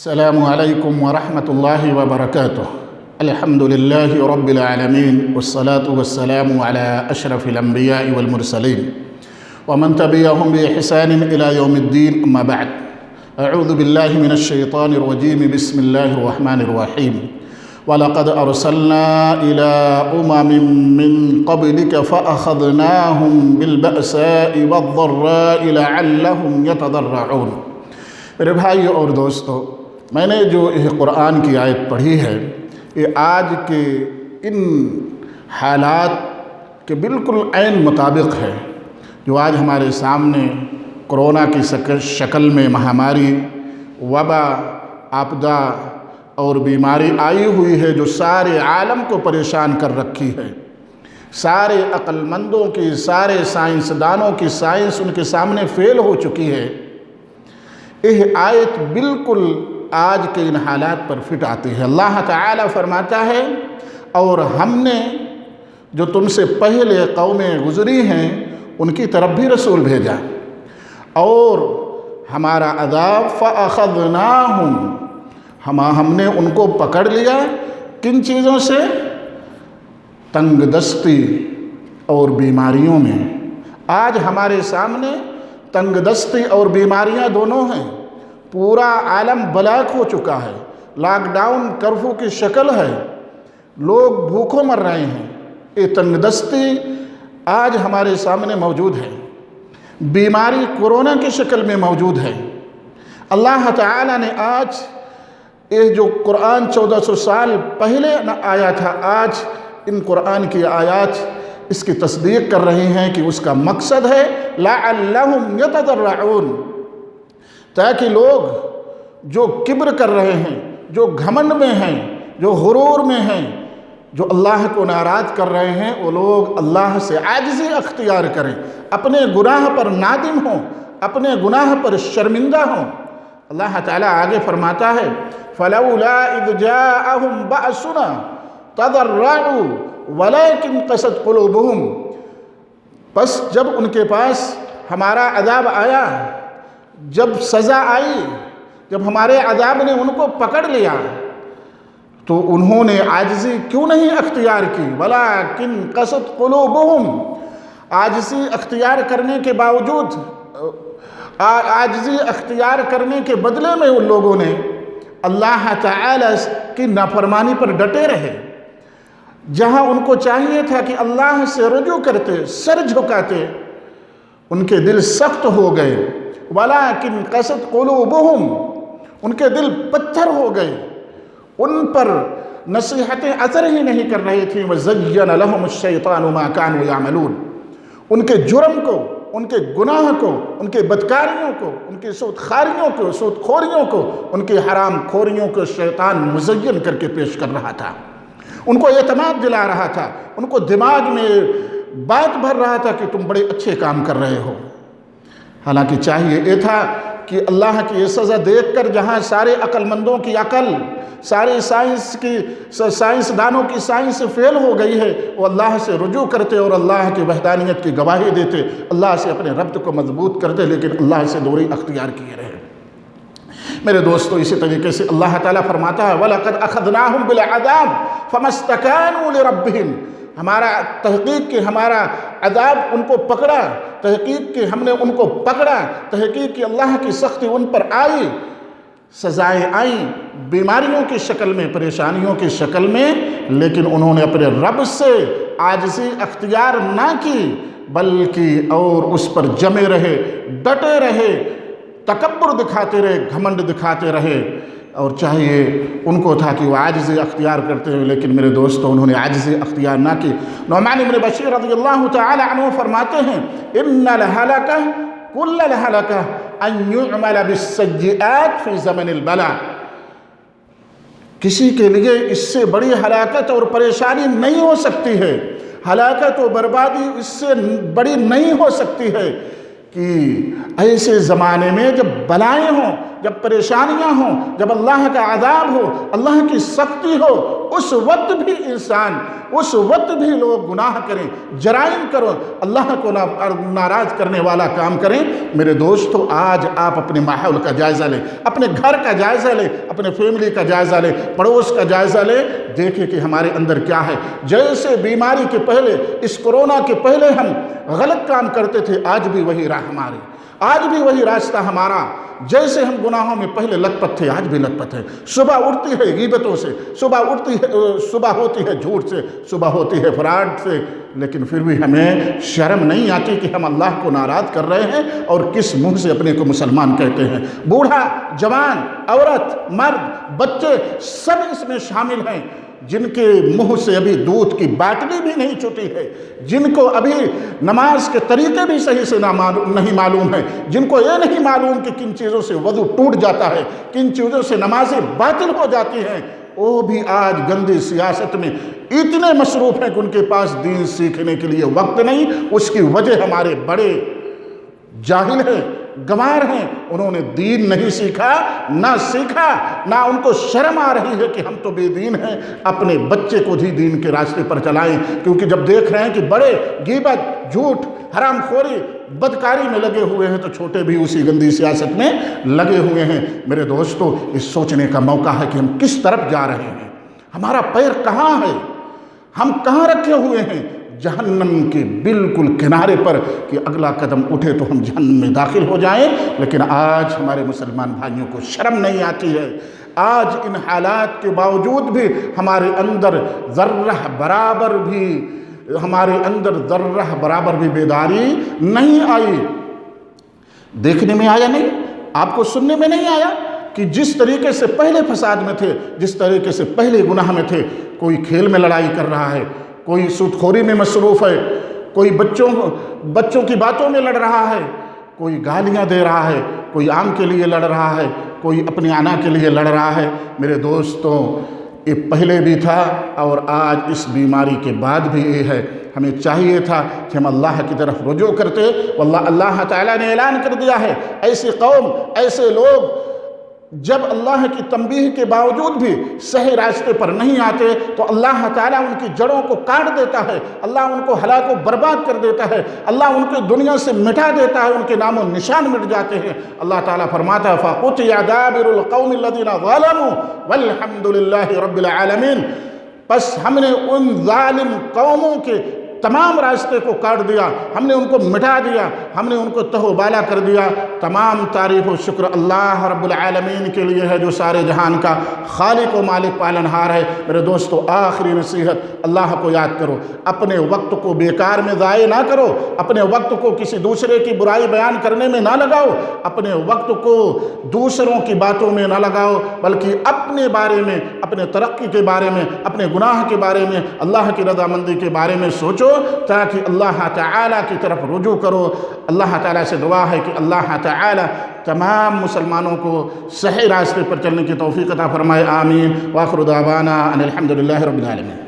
السلام علیکم ورحمۃ اللہ وبرکاتہ۔ الحمد للہ رب العالمین والصلاة والسلام علی اشرف الانبیاء والمرسلین ومن تبعهم بإحسان الى یوم الدین، اما بعد، اعوذ باللہ من الشیطان الرجیم، بسم اللہ الرحمن الرحیم۔ وَلَقَدْ أَرْسَلْنَا إِلَىٰ أُمَمٍ مِّن قَبْلِكَ فَأَخَذْنَاهُمْ بِالْبَأْسَاءِ وَالضَّرَّاءِ لَعَلَّهُمْ يَتَضَرَّعُونَ۔ میرے بھائی اور دوستو، میں نے جو یہ قرآن کی آیت پڑھی ہے، یہ آج کے ان حالات کے بالکل عین مطابق ہے جو آج ہمارے سامنے کرونا کی شکل میں مہاماری، وبا، آپدہ اور بیماری آئی ہوئی ہے، جو سارے عالم کو پریشان کر رکھی ہے۔ سارے عقل مندوں کی، سارے سائنسدانوں کی سائنس ان کے سامنے فیل ہو چکی ہے۔ یہ آیت بالکل آج کے ان حالات پر فٹ آتی ہے۔ اللہ تعالیٰ فرماتا ہے، اور ہم نے جو تم سے پہلے قومیں گزری ہیں ان کی طرف بھی رسول بھیجا، اور ہمارا عذاب فَأَخَذْنَاهُمْ، ہم نے ان کو پکڑ لیا۔ کن چیزوں سے؟ تنگ دستی اور بیماریوں میں۔ آج ہمارے سامنے تنگ دستی اور بیماریاں دونوں ہیں۔ پورا عالم بلاک ہو چکا ہے، لاک ڈاؤن کرفیو کی شکل ہے، لوگ بھوکوں مر رہے ہیں۔ یہ تنگ دستی آج ہمارے سامنے موجود ہے، بیماری کورونا کی شکل میں موجود ہے۔ اللہ تعالیٰ نے آج یہ جو قرآن 1400 سال پہلے آیا تھا، آج ان قرآن کی آیات اس کی تصدیق کر رہی ہیں کہ اس کا مقصد ہے لَعَلَّهُمْ يَتَضَرَّعُونَ، تاکہ لوگ جو کبر کر رہے ہیں، جو گھمنڈ میں ہیں، جو غرور میں ہیں، جو اللہ کو ناراض کر رہے ہیں، وہ لوگ اللہ سے عاجزی اختیار کریں، اپنے گناہ پر نادم ہوں، اپنے گناہ پر شرمندہ ہوں۔ اللہ تعالیٰ آگے فرماتا ہے فَلَوْلَا إِذْ جَاءَهُمْ بَأْسُنَا تَضَرَّعُوا وَلَكِنْ قَسَتْ قُلُوبُهُمْ، پس جب ان کے پاس ہمارا عذاب آیا، جب سزا آئی، جب ہمارے عذاب نے ان کو پکڑ لیا، تو انہوں نے عاجزی کیوں نہیں اختیار کی؟ وَلَكِنْ قَسَتْ قُلُوبُهُمْ، عاجزی اختیار کرنے کے باوجود، عاجزی اختیار کرنے کے بدلے میں ان لوگوں نے اللہ تعالیٰ کی نافرمانی پر ڈٹے رہے۔ جہاں ان کو چاہیے تھا کہ اللہ سے رجوع کرتے، سر جھکاتے، ان کے دل سخت ہو گئے۔ وَلَكِنْ قَسَتْ قُلُوبُهُمْ، ان کے دل پتھر ہو گئے، ان پر نصیحتیں اثر ہی نہیں کر رہی تھیں۔ وَزَيَّنَ لَهُمُ الشَّيْطَانُ مَا كَانُوا يَعْمَلُونَ، ان کے جرم کو، ان کے گناہ کو، ان کے بدکاریوں کو، ان کی سود خاریوں کو، سود خوریوں کو، ان کی حرام خوریوں کو شیطان مزین کر کے پیش کر رہا تھا، ان کو اعتماد دلا رہا تھا، ان کو دماغ میں بات بھر رہا تھا کہ تم بڑے اچھے کام کر رہے ہو۔ حالانکہ چاہیے یہ تھا کہ اللہ کی یہ سزا دیکھ کر جہاں سارے عقل مندوں کی عقل، سارے سائنسدانوں کی سائنس فیل ہو گئی ہے، وہ اللہ سے رجوع کرتے اور اللہ کی وحدانیت کی گواہی دیتے، اللہ سے اپنے ربط کو مضبوط کرتے، لیکن اللہ سے دوری اختیار کیے رہے۔ میرے دوستو، اسی طریقے سے اللہ تعالیٰ فرماتا ہے وَلَقَدْ أَخَذْنَاهُمْ بِالْعَذَابِ فَمَا اسْتَكَانُوا لِرَبِّهِمْ، ہمارا تحقیق کہ ہمارا عذاب ان کو پکڑا، تحقیق کہ ہم نے ان کو پکڑا، تحقیق کہ اللہ کی سختی ان پر آئی، سزائیں آئیں بیماریوں کی شکل میں، پریشانیوں کی شکل میں، لیکن انہوں نے اپنے رب سے عاجزی اختیار نہ کی، بلکہ اور اس پر جمے رہے، ڈٹے رہے، تکبر دکھاتے رہے، گھمنڈ دکھاتے رہے۔ اور چاہیے ان کو تھا کہ وہ عاجزی اختیار کرتے ہوئے، لیکن میرے دوستو انہوں نے عاجزی اختیار نہ کی۔ نعمان بن بشیر رضی اللہ تعالی عنہ فرماتے ہیں ان الہلکہ کل الہلکہ ان یعمل بالسیئات فی زمن البلاء، کسی کے لیے اس سے بڑی ہلاکت اور پریشانی نہیں ہو سکتی ہے، ہلاکت و بربادی اس سے بڑی نہیں ہو سکتی ہے کہ ایسے زمانے میں جب بلائیں ہوں، جب پریشانیاں ہوں، جب اللہ کا عذاب ہو، اللہ کی سختی ہو، اس وقت بھی انسان، اس وقت بھی لوگ گناہ کریں، جرائم کرو، اللہ کو ناراض کرنے والا کام کریں۔ میرے دوستو، آج آپ اپنے ماحول کا جائزہ لیں، اپنے گھر کا جائزہ لیں، اپنے فیملی کا جائزہ لیں، پڑوس کا جائزہ لیں، دیکھیں کہ ہمارے اندر کیا ہے۔ جیسے بیماری کے پہلے، اس کورونا کے پہلے ہم غلط کام کرتے تھے، آج بھی وہی راہ ہماری، آج بھی وہی راستہ ہمارا۔ جیسے ہم گناہوں میں پہلے لت پت تھے، آج بھی لت پت ہے۔ صبح اٹھتی ہے غیبتوں سے، صبح ہوتی ہے جھوٹ سے، صبح ہوتی ہے فراڈ سے، لیکن پھر بھی ہمیں شرم نہیں آتی کہ ہم اللہ کو ناراض کر رہے ہیں اور کس منہ سے اپنے کو مسلمان کہتے ہیں۔ بوڑھا، جوان، عورت، مرد، بچے سب اس میں شامل ہیں، جن کے منہ سے ابھی دودھ کی باٹلی بھی نہیں چھوٹی ہے، جن کو ابھی نماز کے طریقے بھی صحیح سے نہیں معلوم ہے، جن کو یہ نہیں معلوم کہ کن چیزوں سے وضو ٹوٹ جاتا ہے، کن چیزوں سے نمازیں باطل ہو جاتی ہیں، وہ بھی آج گندی سیاست میں اتنے مصروف ہیں کہ ان کے پاس دین سیکھنے کے لیے وقت نہیں۔ اس کی وجہ ہمارے بڑے جاہل ہیں، گنوار ہیں، انہوں نے دین نہیں سیکھا، نہ سیکھا، نہ ان کو شرم آ رہی ہے کہ ہم تو بے دین ہیں۔ اپنے بچے کو بھی دین کے راستے پر چلائیں، کیونکہ جب دیکھ رہے ہیں کہ بڑے غیبت، جھوٹ، حرام خوری، بدکاری میں لگے ہوئے ہیں تو چھوٹے بھی اسی گندی سیاست میں لگے ہوئے ہیں۔ میرے دوستو، اس سوچنے کا موقع ہے کہ ہم کس طرف جا رہے ہیں، ہمارا پیر کہاں ہے، ہم کہاں رکھے ہوئے ہیں؟ جہنم کے بالکل کنارے پر، کہ اگلا قدم اٹھے تو ہم جہنم میں داخل ہو جائیں۔ لیکن آج ہمارے مسلمان بھائیوں کو شرم نہیں آتی ہے۔ آج ان حالات کے باوجود بھی ہمارے اندر ذرہ برابر بھی بیداری نہیں آئی۔ دیکھنے میں آیا نہیں، آپ کو سننے میں نہیں آیا کہ جس طریقے سے پہلے فساد میں تھے، جس طریقے سے پہلے گناہ میں تھے، کوئی کھیل میں لڑائی کر رہا ہے، کوئی سود خوری میں مصروف ہے، کوئی بچوں کی باتوں میں لڑ رہا ہے، کوئی گالیاں دے رہا ہے، کوئی عام کے لیے لڑ رہا ہے، کوئی اپنے انا کے لیے لڑ رہا ہے۔ میرے دوستوں، یہ پہلے بھی تھا اور آج اس بیماری کے بعد بھی یہ ہے۔ ہمیں چاہیے تھا کہ ہم اللہ کی طرف رجوع کرتے، واللہ اللہ تعالیٰ نے اعلان کر دیا ہے، ایسی قوم، ایسے لوگ جب اللہ کی تنبیہ کے باوجود بھی صحیح راستے پر نہیں آتے تو اللہ تعالیٰ ان کی جڑوں کو کاٹ دیتا ہے، اللہ ان کو ہلاک و برباد کر دیتا ہے، اللہ ان کو دنیا سے مٹا دیتا ہے، ان کے نام و نشان مٹ جاتے ہیں۔ اللہ تعالیٰ فرماتا ہے فَقُطِعَ دَابِرُ الْقَوْمِ الَّذِينَ ظَلَمُوا وَالْحَمْدُ لِلَّهِ رَبِّ الْعَالَمِينَ۔ پس ہم نے ان ظالم قوموں کے تمام راستے کو کاٹ دیا، ہم نے ان کو مٹا دیا، ہم نے ان کو تہ و بالا کر دیا۔ تمام تعریف و شکر اللہ رب العالمین کے لیے ہے، جو سارے جہان کا خالق و مالک پالنہار ہے۔ میرے دوستو، آخری نصیحت، اللہ کو یاد کرو، اپنے وقت کو بیکار میں ضائع نہ کرو، اپنے وقت کو کسی دوسرے کی برائی بیان کرنے میں نہ لگاؤ، اپنے وقت کو دوسروں کی باتوں میں نہ لگاؤ، بلکہ اپنے بارے میں، اپنے ترقی کے بارے میں، اپنے گناہ کے بارے میں، اللہ کی رضامندی کے بارے میں سوچو، تاکہ اللہ تعالیٰ کی طرف رجوع کرو۔ اللہ تعالیٰ سے دعا ہے کہ اللہ تعالیٰ تمام مسلمانوں کو صحیح راستے پر چلنے کی توفیق عطا فرمائے، آمین۔ وآخر دعوانا ان الحمد للہ رب العالمین۔